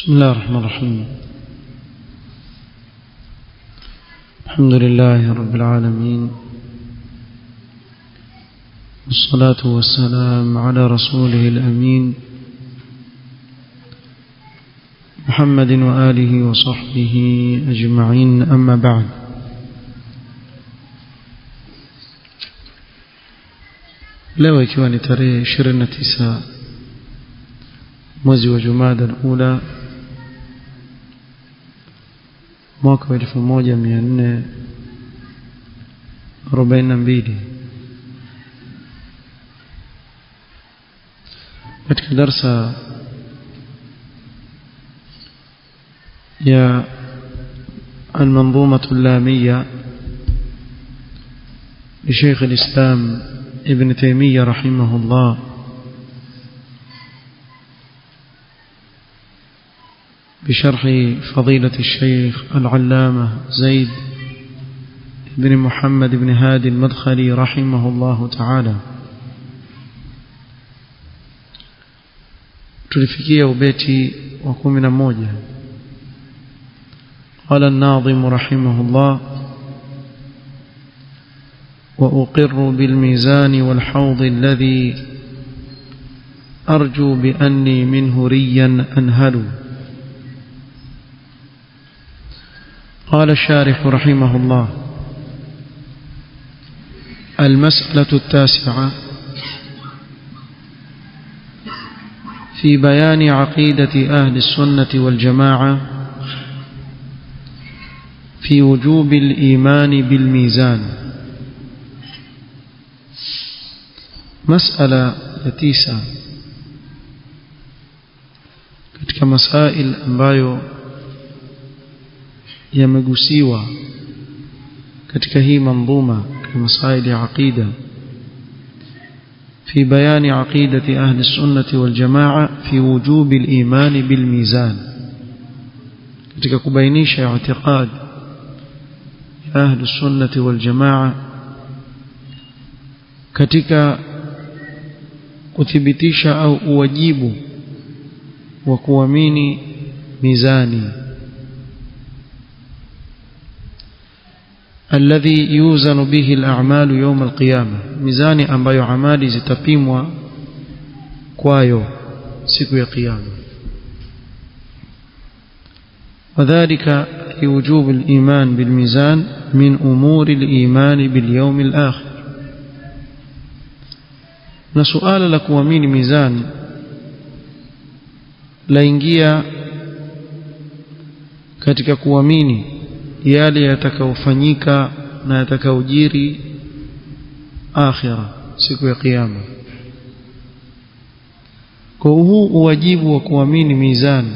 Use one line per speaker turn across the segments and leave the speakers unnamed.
بسم الله الرحمن الرحيم. الحمد لله رب العالمين، والصلاة والسلام على رسوله الأمين محمد وآله وصحبه أجمعين، أما بعد. leo ikiwa ni tarehe 29 mwezi wa Jumada al-Ula mwaka wa 1442 katika darsa ya المنظومة اللامية لشيخ الإسلام ابن تيمية رحمه الله، بشرح فضيلة الشيخ العلامة زيد بن محمد بن هادي المدخلي رحمه الله تعالى. tulifikia ubeti wa 11. قال الناظم رحمه الله: وأقر بالميزان والحوض الذي أرجو بأني منه ريا أنهل. قال الشارح رحمه الله: المسألة 9 في بيان عقيدة أهل السنة والجماعة في وجوب الإيمان بالميزان. مسألة 9 katika masail ambayo yamegusiwa katika hii manzuma, katika masail ya aqida, في بيان عقيدة أهل السنة والجماعة في وجوب الإيمان بالميزان، katika kubainisha i'tiqad أهل السنة والجماعة katika kuthibitisha au uwajibu wa kuamini mizani alladhi yuzanu bihi al-a'malu yawm al-qiyamah, mizani ambayo amali zitapimwa kwayo siku ya kiyama. وذلك لوجوب الإيمان بالميزان من أمور الإيمان باليوم الآخر. na suala la kuamini mizani laingia katika kuamini yale yatakayofanyika na yatakayojiri akhira, siku ya kiyama. Kwa huu uwajibu wa kuamini mizani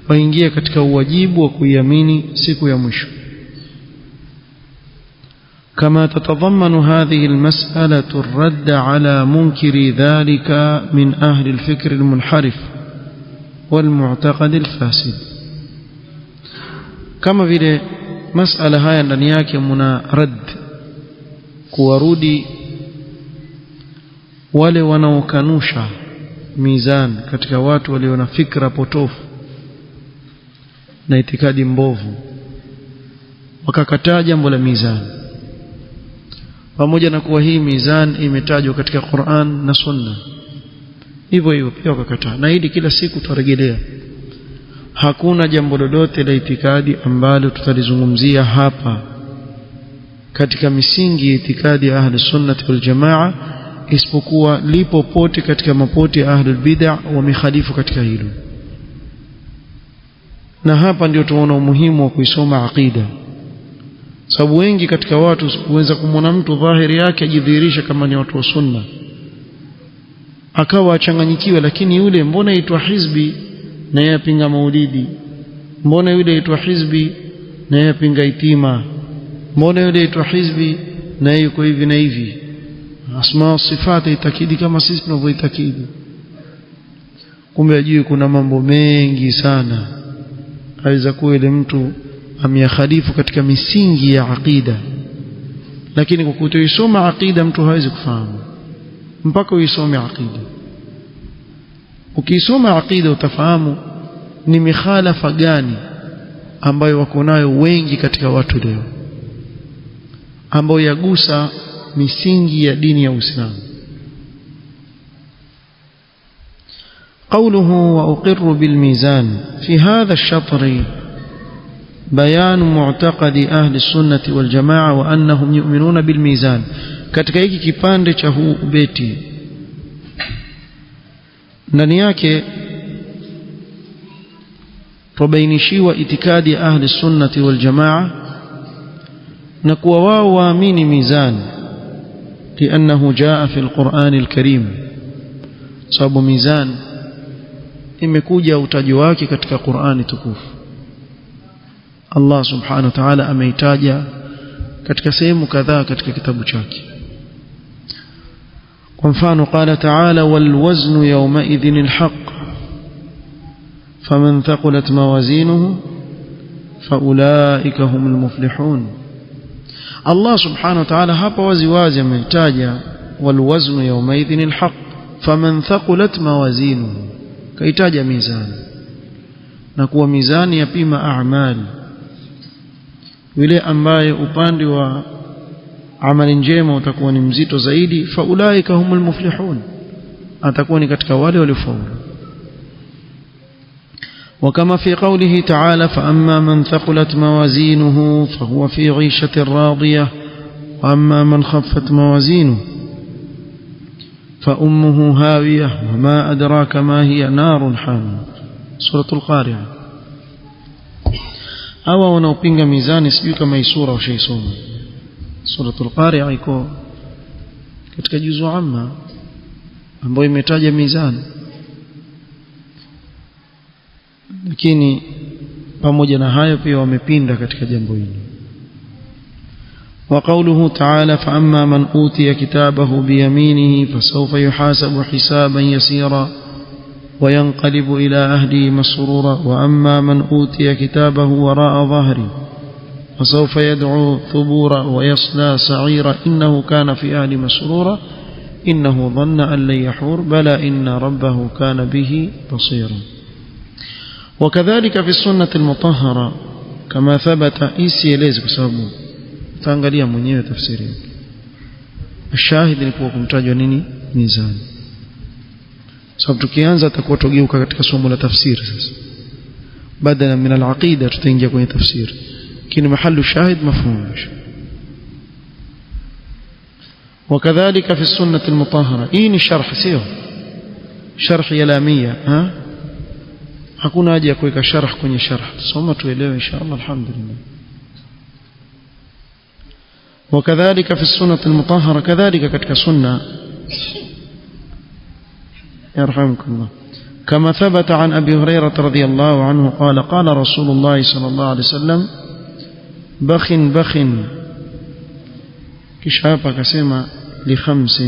waingia katika uwajibu wa kuiamini siku ya mwisho. كما تتضمن هذه المسألة الرد على منكر ذلك من أهل الفكر المنحرف والمعتقد الفاسد. كما vile masala haya ndani yake mna rad, kuwarudi wale wanaokanusha mizan katika watu walio na fikra potofu na itikadi mbovu, wakakataa jambo la mizani, pamoja na kuwa hii mizan imetajwa katika Qur'an na Sunna. Hivyo hivyo pia wakakataa, na hili kila siku tutarejelea. Hakuna jambo lolote la itikadi ambalo tutalizungumzia hapa katika misingi ya itikadi ya Ahlus Sunnah wal Jamaa isipokuwa lipo pote katika mapote ya Ahlul Bid'ah wamekhalifu katika hilo. Na hapa ndio tunaona umuhimu wa kuisoma aqida, sababu wengi katika watu huweza kumwona mtu dhahiri yake ajidhihirisha kama ni watu wa sunna, akawa achanganyikiwa, lakini yule mbona aitwa hizbi na yeye apinga maulidi, mbona yule aitwa hizbi na yeye apinga itima, mbona yule aitwa hizbi na yeye yuko hivi na hivi, asma sifati itakidi kama sisi tunavyoitakidi. Kumbe ajui kuna mambo mengi sana aweza kuwa ile mtu ameyakhalifu katika misingi ya aqida, lakini kwa kutoisoma aqida mtu hawezi kufahamu mpaka uisome aqida. Ukisoma aqida utafahamu ni mikhalafa gani ambayo wako nayo wengi katika watu leo, ambayo yagusa misingi ya dini ya Uislamu. قوله وأقر بالميزان في هذا الشطر بيان معتقد أهل السنة والجماعة وأنهم يؤمنون بالميزان. katika hiki kipande cha huu beti ndani yake tubainishiwa itikadi ya ahli sunnati wal jamaa na kuwa wao waamini mizani, liannahu jaa fi alqur'ani alkarim, sababu mizani imekuja utaji wake katika Qur'ani tukufu. Allah subhanahu wa ta'ala ameitaja katika sehemu kadhaa katika kitabu chake. Kwa mfano qala ta'ala wal waznu yawma idhin alhaq faman thaqulat mawazinuhu faulaika humul muflihun. Allah subhanahu wa ta'ala hapa waziwazi ameitaja wal waznu yawma idhin alhaq faman thaqulat mawazinuhu, kaitaja mizani na kuwa mizani yapima a'mali, yule ambaye upande wa amali njema utakuwa ni mzito zaidi, faulaika humul muflihun, atakuwa ni katika wale waliofaulu. وكما في قوله تعالى فأما من ثقلت موازينه فهو في عيشة راضية وأما من خفت موازينه فأمه هاوية وما أدراك ما هي نار حامية. سورة القارعة. أو wanaopinga mizani sijui kama hii sura ushaisoma. Suratul Qari'a iko katika juzu amma ambayo imetaja mizani, lakini pamoja na hayo pia wamepinda katika jambo hili. وقوله تعالى فأما من أوتي كتابه بيمينه فسوف يحاسب حسابا يسيرا وينقلب إلى أهله مسرورا وأما من أوتي كتابه وراء ظهره فسوف يدعو ثبورا ويصلى سعيرا إنه كان في أهله مسرورا إنه ظن أن لن يحور بلى إن ربه كان به بصيرا. وكذلك في السنة المطهرة كما ثبت إيسي ليز بسببه تانgalia mwenyewe tafsiri yake. Shahidi ni kwa kumtajwa nini mizani, sababu tukianza tutakuwa tugeuka katika somo la tafsiri. Sasa badala min al-aqida tutaingia kwenye tafsiri, lakini mahallu shahid mafhum. وكذلك في السنة المطهرة إني شرح سيو شرح يلامية hakuna haja ya kuweka sharh kwenye sharh, soma tuelewe inshallah. Alhamdulillah. وكذلك في السنة المطهرة كذلك katika sunna يرحمكم الله كما ثبت عن أبي هريرة رضي الله عنه قال قال رسول الله صلى الله عليه وسلم بخ بخ كشافة كسيما لخمس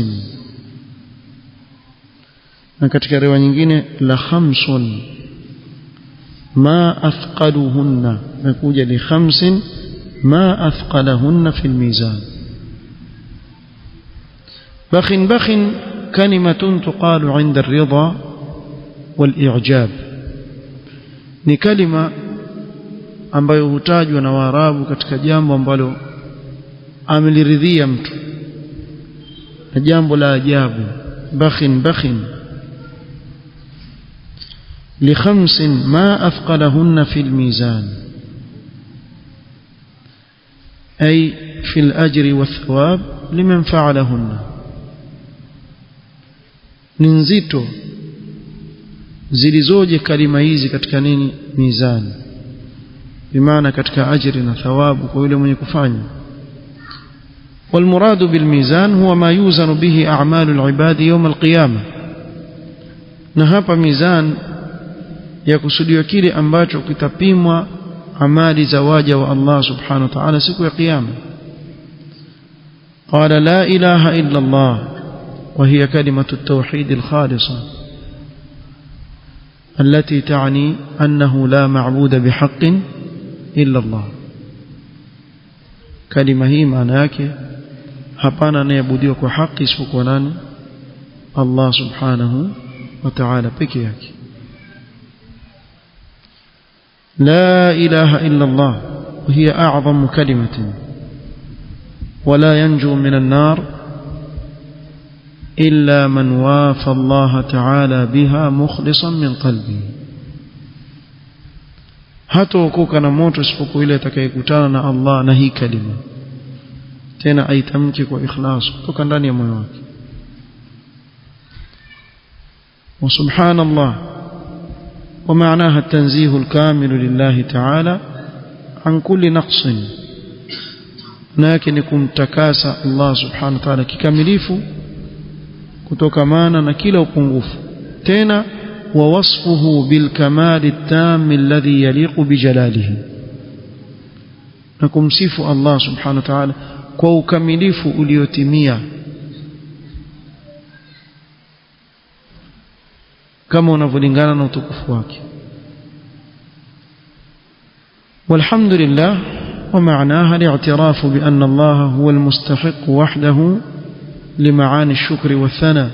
na katika riwaya nyingine la khamsun ma athqaluhunna, nakuja li khamsin ما أثقلهن في الميزان. بخ بخ كلمة تقال عند الرضا والإعجاب، ni kalima ambayo hutajwa na Waarabu katika jambo ambalo ameliridhia mtu na jambo la ajabu. bakhin bakhin li khamsin ma athqalahunna fi al-mizan أي في الأجر والثواب لمن فعلهن. ننزيتو zilizoje kalima hizi katika nini mizani, bimaana katika ajri na thawabu kwa yule mwenye kufanya. والمراد بالميزان هو ما يوزن به أعمال العباد يوم القيامة. na hapa mizan yakusudiwa kile ambacho kitapimwa amali za waja wa Allah subhanahu wa ta'ala siku ya kiyama. قال لا إله إلا الله وهي كلمة التوحيد الخالصة التي تعني أنه لا معبود بحق إلا الله. كلمة هي معنى yake hapana anayeabudiwa kwa haki isipokuwa nani? Allah subhanahu wa ta'ala peke yake. لا إله إلا الله وهي أعظم كلمة ولا ينجو من النار إلا من وافى الله تعالى بها مخلصا من قلبه. hataokoka na moto isipokuwa ile atakayekutana na Allah na hii kalima, tena aitamke kwa ikhlas kutoka ndani ya moyo wake. wa subhanallah wa ma'naha at-tanzih al-kamil lillah ta'ala an kulli naqs, na yake ni kumtakasa Allah subhanahu wa ta'ala kikamilifu kutokamana na kila upungufu, tena ووصفه بالكمال التام الذي يليق بجلاله، نكمسف الله سبحانه وتعالى كوكمليف uliotimia kama unavyolingana na utukufu wake. والحمد لله ومعناها الاعتراف بأن الله هو المستحق وحده لمعاني الشكر والثناء.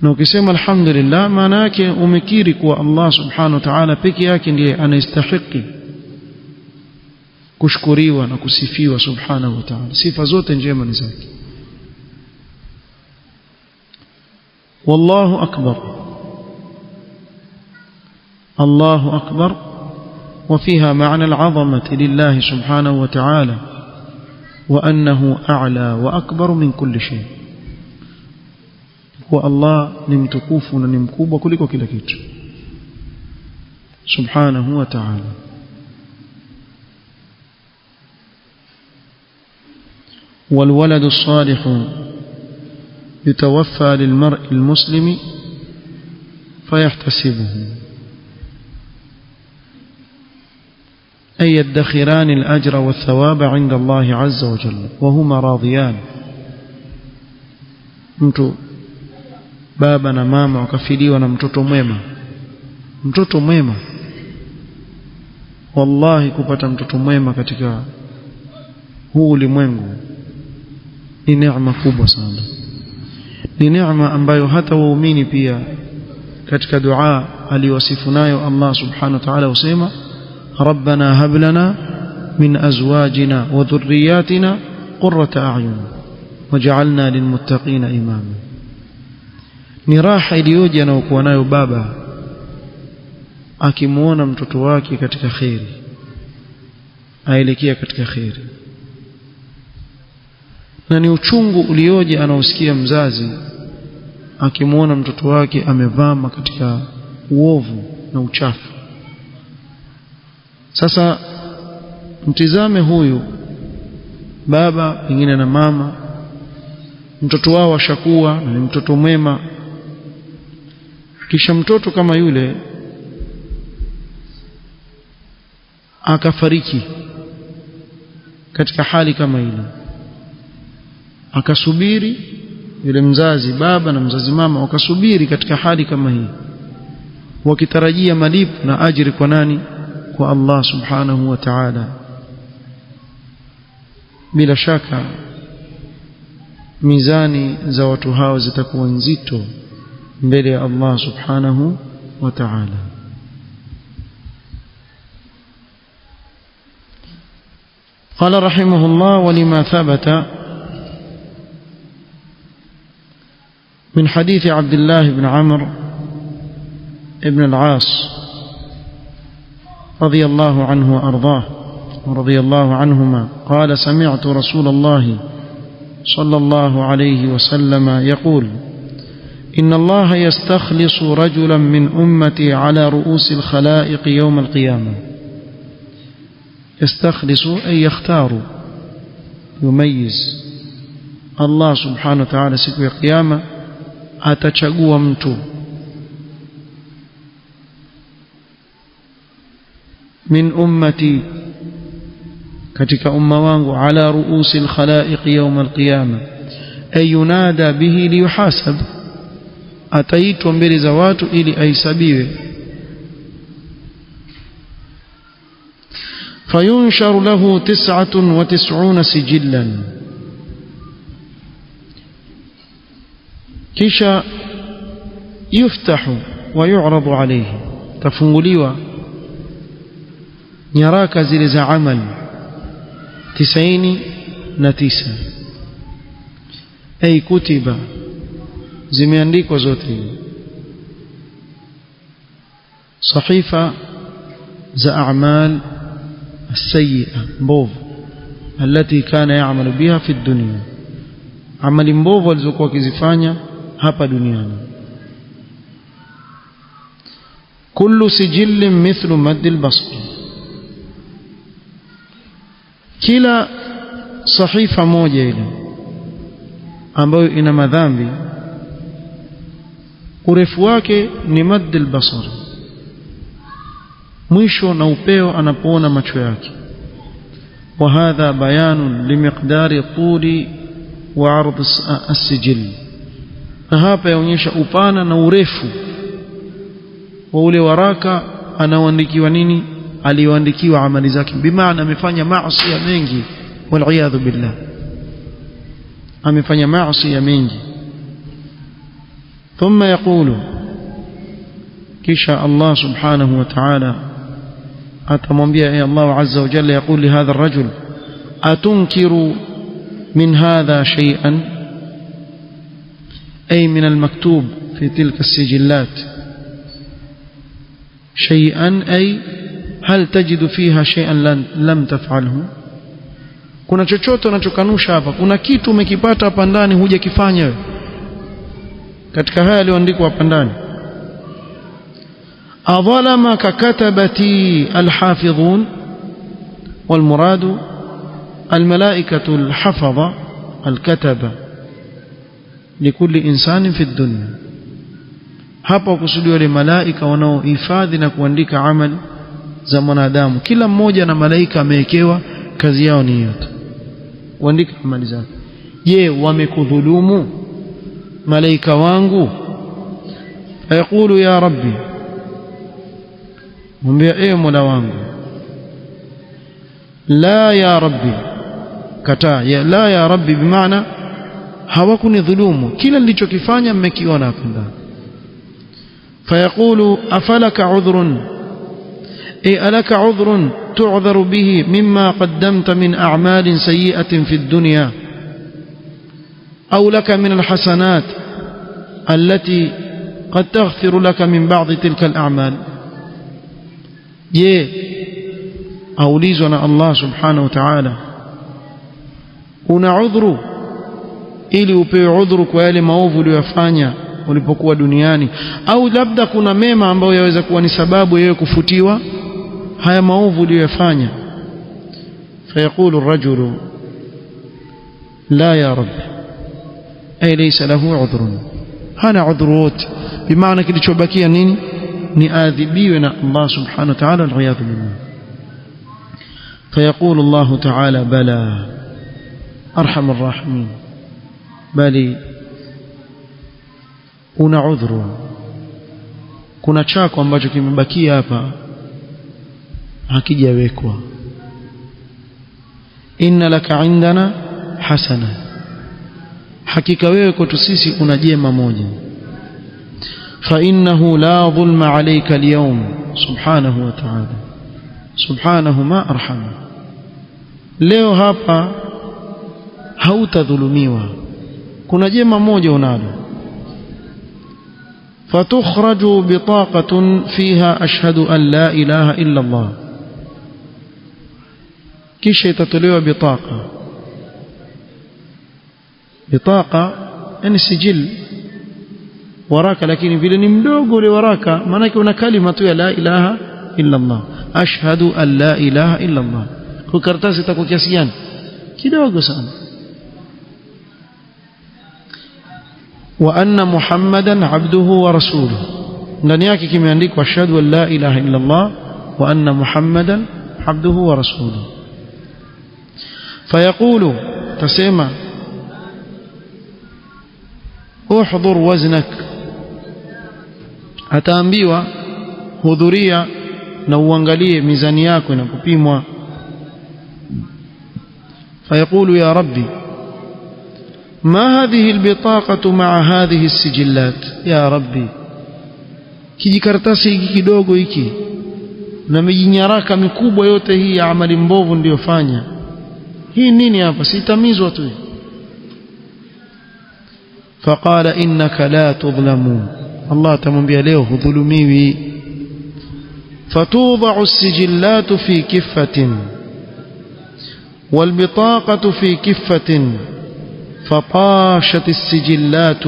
na ukisema alhamdulillah maana yake umekiri kuwa Allah subhanahu wa ta'ala peke yake ndiye anastahili kushukuriwa na kusifiwa subhanahu wa ta'ala, sifa zote njema ni zake. wallahu akbar, Allahu akbar, وفيها معنى العظمة لله سبحانه وتعالى وأنه أعلى وأكبر من كل شيء. والله نمتكوف ونمكوب كل كيت سبحانه وتعالى. والولد الصالح يتوفى للمرء المسلم فيحتسبه، أي يدخران الأجر والثواب عند الله عز وجل وهما راضيان. mtu baba na mama wakafiliwa na mtoto mwema, wallahi kupata mtoto mwema katika huu ulimwengu ni neema kubwa sana, ni neema ambayo hata waumini pia katika dua aliwasifu nayo Allah subhanahu wa ta'ala usema rabbana hab lana min azwajina wa dhurriyyatina qurrata a'yun waj'alna lilmuttaqina imama. ni raha iliyoje anayokuwa nayo baba akimuona mtoto wake katika khairi, aelekea katika khairi, na ni uchungu ulioje anaosikia mzazi akimuona mtoto wake amevama katika uovu na uchafu. Sasa mtizame huyu baba pengine na mama, mtoto wao ashakuwa na ni mtoto mwema, kisha mtoto kama yule akafariki katika hali kama ile, akasubiri yule mzazi baba na mzazi mama wakasubiri katika hali kama hii wakitarajia malipo na ajiri kwa nani? Kwa Allah subhanahu wa ta'ala. bila shaka mizani za watu hao zitakuwa nzito mbele ya Allah subhanahu wa ta'ala. قال رحمه الله ولما ثبت من حديث عبد الله بن عمرو بن العاص رضي الله عنه وأرضاه ورضي الله عنهما قال سمعت رسول الله صلى الله عليه وسلم يقول إن الله يستخلص رجلا من أمتي على رؤوس الخلائق يوم القيامة. يستخلص أي يختار يميز. الله سبحانه وتعالى siku ya kiyama atachagua mtu min ummati katika umma wangu ala ruusi alkhalaiq yawm alqiyama ay yunada bihi liyuhasab, ataitwa mbele za watu ili ahesabiwe. فينشر له 99 سجلا, kisha yuftahu ويعرض عليه تفنغليوا nyaraka zile za amali 99 ay kutiba zimeandikwa zote sahifa za a'mal as-sayyi'a mbovu التي كان يعمل بها في الدنيا amali mbovu alizokuwa akizifanya hapa duniani kullu sijillin mithlu madd al-basar kila sahifa moja ile ambayo ina madhambi urefu wake ni madd al-basar mwisho na upeo anapoona macho yake وهذا بيان لمقدار طول وعرض السجل hapa yaonyesha upana na urefu wa ule waraka anaoandikiwa nini alioandikiwa amali zake bimaana amefanya maasi mengi wal billah amefanya maasi mengi ثم يقول kisha Allah subhanahu wa ta'ala atamwambia ya Allah azza wa jalla يقول لهذا الرجل أتنكر من هذا شيئا أي من المكتوب في تلك السجلات شيئا أي هل تجد فيها شيئا لم تفعله kuna chochote unachokanusha hapa kuna kitu umekipata hapa ndani hujakifanya wewe katika haya yaliyoandikwa hapa ndani أظلم ككتبتي الحافظون والمراد الملائكة الحفظة الكتبة لكل إنسان في الدنيا hapa kusudiwa wale malaika wanaohifadhi na kuandika amali za mwanadamu kila mmoja na malaika amewekewa kazi yao ni yote kuandika amali zake je wamekudhulumu malaika wangu ayakulu ya rabbi mwambie mola wangu la ya rabbi kataa ya la ya rabbi bimaana hawakunidhulumu kila nilichokifanya mmekiona hapo ndani fayaqulu afalaka udhrun alaka udhrun tu'dharu bihi mimma qaddamta min a'malin sayyi'atin fi ad-dunya aw laka min al-hasanat allati qad taghfiru laka min ba'd tilka al-a'mal je aulizwa na Allah subhanahu wa ta'ala una udhuru ili upewe udhuru kwa yale maovu uliyofanya ulipokuwa duniani au labda kuna mema ambayo yaweza kuwa ni sababu yeye kufutiwa haya maovu uliyofanya fayaqulu ar-rajulu la ya rabbi ay laysa lahu udhrun hana udhrut bimaana kilichobakia nini ni adhibiwe na Allah subhanahu wa ta'ala al-ghayadhu billah فيقول الله تعالى بلى أرحم الراحمين بل una udhuru kuna chako ambacho kimebakia hapa hakijawekwa inna laka indana hasana hakika wewe kwetu sisi una jema moja fa innahu la dhulma alayka al-yawm subhanahu wa ta'ala subhanahu ma arham leo hapa hautadhulumiwa kuna jema moja unalo fatukhraju bitaqatun fiha ashhadu an la ilaha illa Allah kisha itatolewa bitaqa yani sijil waraka lakini vile ni mdogo ule waraka maana yake una kalima tu ya la ilaha illa Allah ashhadu an la ilaha illa Allah kwa karatasi itakuwa kiasi gani kidogo sana wa anna muhammadan abduhu wa rasuluhu ndani yake kimeandikwa ashhadu an la ilaha illa Allah wa anna muhammadan abduhu wa rasuluhu fayaqulu tasema uhdhur waznak ataambiwa hudhuria na uangalie mizani yako inapopimwa فيقول يا ربي ما هذه البطاقة مع هذه السجلات يا ربي kijikaratasi hiki kidogo hiki na mijinyaraka mikubwa yote hii ya amali mbovu ndio fanya hii nini hapa, sitamizwa tu. Faqala innaka la tudhlamu, Allah atamwambia leo hudhulumiwi. Fatudha'u as-sijillatu fi kiffatin والبطاقة في كفة فطاشت السجلات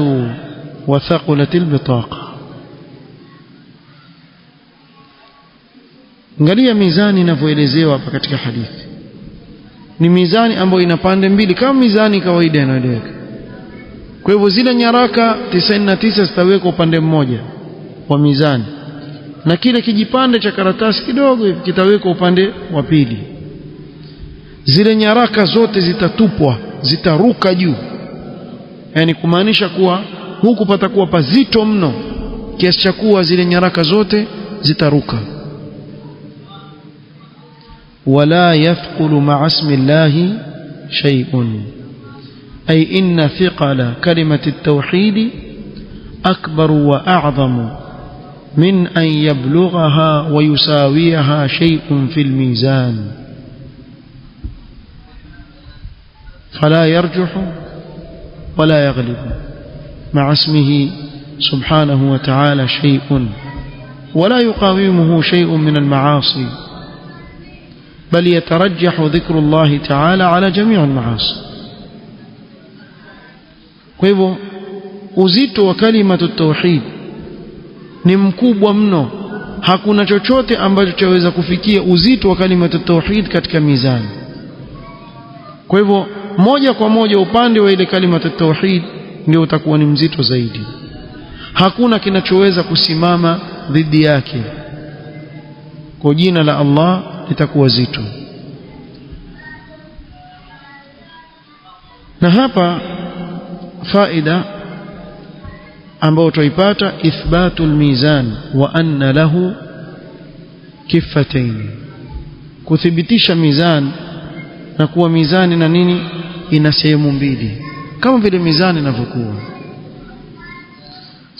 وثقلت البطاقة. Angalia mizani inavyoelezewa hapa katika hadithi. Ni mizani ambayo ina pande mbili kama mizani kawaida inayoeleweka. Kwa hivyo zile nyaraka 99 zitawekwa upande mmoja wa mizani na kile kijipande cha karatasi kidogo hivi kitawekwa upande wa pili. Zile nyaraka zote zitatupwa, zitaruka juu, yani kumaanisha kuwa huku patakuwa pazito mno kiasi cha kuwa zile nyaraka zote zitaruka. Wala yathqulu ma'a ismi llahi shay'un, ay inna thiqala kalimati at-tauhid akbar wa a'zamu min an yablughaha wa yusawiyaha shay'un fil mizan فلا يرجح ولا يغلب مع اسمه سبحانه وتعالى شيء ولا يقاومه شيء من المعاصي بل يترجح ذكر الله تعالى على جميع المعاصي. kwa hivyo uzito wa kalimatu tauhid ni mkubwa mno, hakuna chochote ambacho chaweza kufikia uzito wa kalimatu tauhid katika mizani. Kwa hivyo moja kwa moja upande wa ile kalimatu tauhid ndio utakuwa ni mzito zaidi, hakuna kinachoweza kusimama dhidi yake. Kwa jina la Allah litakuwa zito. Na hapa faida ambayo tuipata, ithbatul mizan wa anna lahu kiffatain, kuthibitisha mizan na kuwa mizani na nini ina sehemu mbili kama vile mizani inavyokuwa.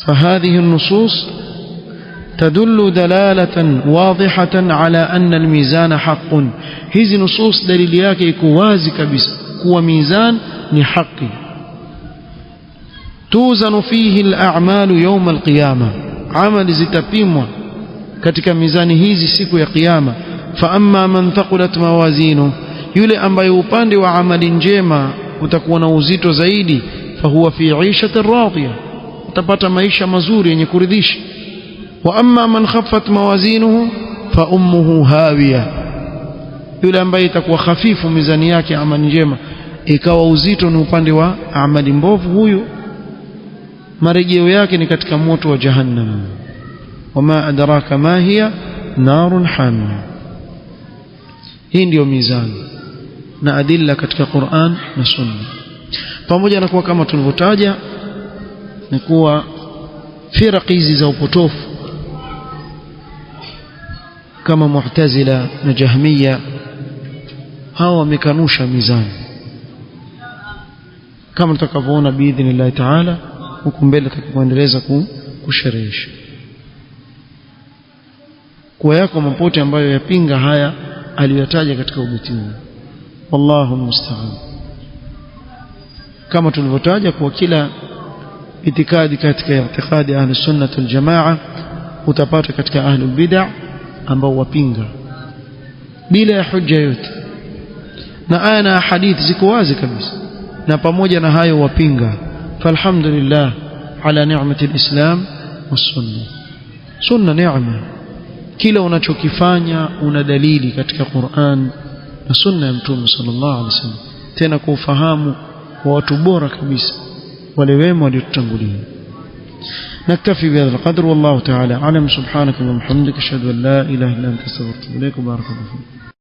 فهذه النصوص تدل دلالة واضحة على أن الميزان حق. hizi nusus dalili yake iko wazi kabisa kuwa mizan ni haki. توزن فيه الأعمال يوم القيامة, amali zitapimwa katika mizani hizi siku ya kiyama. فأما من ثقلت موازينه, yule ambaye upande wa amali njema utakuwa na uzito zaidi, fahuwa fi 'ishatin radiyah, utapata maisha mazuri yenye kuridhisha. Wa amma man khaffat mawazinuhu fa ummuhu hawiya, yule ambaye itakuwa hafifu mizani yake amali njema ikawa uzito ni upande wa amali mbovu, huyo marejeo yake ni katika moto wa jahannam. Wama adraka ma hiya narun hamia. Hii ndio mizani na adilla katika Qur'an na Sunna. Pamoja na kuwa kama tulivyotaja ni kuwa firaqi hizi za upotofu kama Mu'tazila na Jahmiya hawa wamekanusha mizani, kama tutakavyoona biidhnillah ta'ala huko mbele tutakapoendeleza kusherehesha. Kwa yako mapote ambayo yapinga haya aliyotaja katika ubeti huu, wallahu musta'an. Kama tulivyotaja kwa kila itikadi katika itikadi ahli sunnah wal jamaa utapata katika ahli bid'ah ambao wapinga bila ya hujja yote, na aya na hadithi ziko wazi kabisa, na pamoja na hayo wapinga. Falhamdulillah ala ni'mati alislam was-sunnah. Sunna neema, kila unachokifanya una dalili katika Qur'an na sunna ya Mtume sallallahu alaihi wasallam, tena kwa ufahamu wa watu bora kabisa wale wema waliotutangulia. نكتفي بهذا القدر والله تعالى أعلم. سبحانك اللهم وبحمدك أشهد أن لا إله إلا أنت أستغفرك وأتوب إليك. بارك الله فيك.